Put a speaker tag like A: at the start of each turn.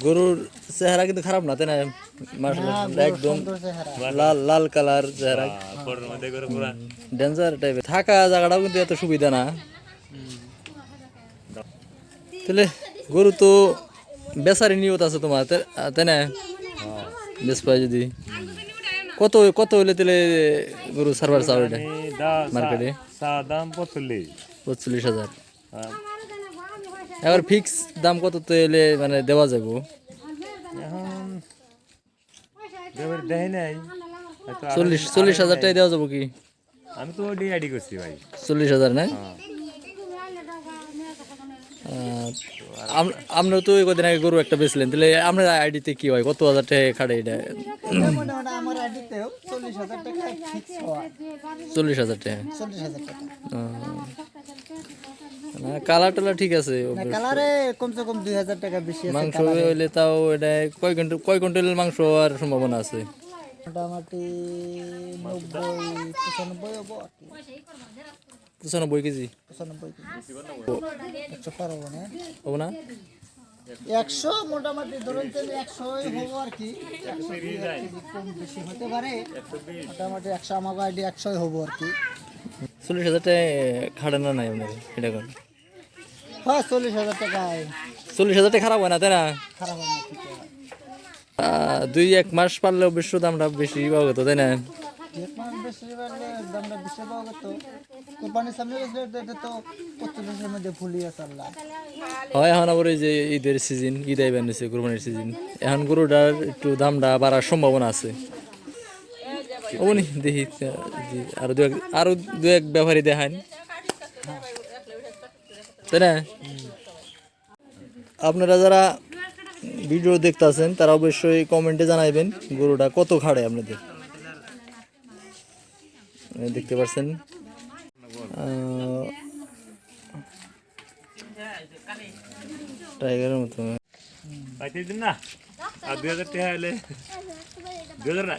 A: গরুর চেহারা কিন্তু খারাপ না তাই না? মাশাআল্লাহ একদম লাল লাল কালার চেহারা, ডেঞ্জার টাইপের। থাকা জায়গাটাও কিন্তু এত সুবিধা না। তাহলে গরু তো বেচারি নিয়ত আছে তোমার তাই না? বেশ পাই যদি কত কত হইলে তাহলে গরু সার্ভার চাও এটা মার্কেটে?
B: দাম
A: 45,000। এবার ফিক্স দাম কত তো এলে মানে দেওয়া যাবো?
B: এখন দেয় নাই
A: 40,000 টাকা দেওয়া যাবো কি?
B: আমি তো ডিআইডি করছি ভাই
A: 40,000 না? আমরা তো কদিন আগে গরু একটা বেচলেন, তাহলে আমরা আইডিতে কি হয়, কত হাজার টাকা খাটে এটা? 40,000 টাকা। কালার টালা ঠিক আছে, মাংস হইলে তাও এটা কয় কুইন্টাল মাংস হওয়ার সম্ভাবনা আছে?
C: মোটামুটি
A: 95 কেজি।
C: 100 মোটামুটি ধরুন 100 হবো আর কি, 100 কম বেশি হতে পারে, মোটামুটি 100 আমাকে আইডি 100 হবো আর কি।
A: 40,000 টাকা খাটে না নাই আপনার এটা?
C: হ্যাঁ 40,000 টাকায়
A: 40,000 টাকা খারাপ হয় না তাই না?
C: খারাপ হয় না, ঠিক আছে।
A: 2-1 মাস পারলে অবশ্য দামটা বেশি পাওয়া যেত তাই না?
C: এক মাস বেশি পারলে দামটা বেশি পাওয়া যেত। কোরবানির সামনে গেলে এটা তো 25,000 মধ্যে ফুলিয়ে আছে আল্লাহ।
A: হয় এখন আবার এই যে ঈদের সিজন, ঈদ আইবার নিছে, কোরবানির সিজন, এখন গরুটার একটু দামটা বাড়ার সম্ভাবনা আছে। ওনি দেখি আরো দু এক ব্যাপারী দেখান তাই না? আপনারা যারা ভিডিও দেখতেছেন তারা অবশ্যই কমেন্টে জানাইবেন গরুটা কত খাড়ে আপনাদের। দেখতে পাচ্ছেন টাইগারের মতো।
B: না আর 2000 টাকা হলে 2000 না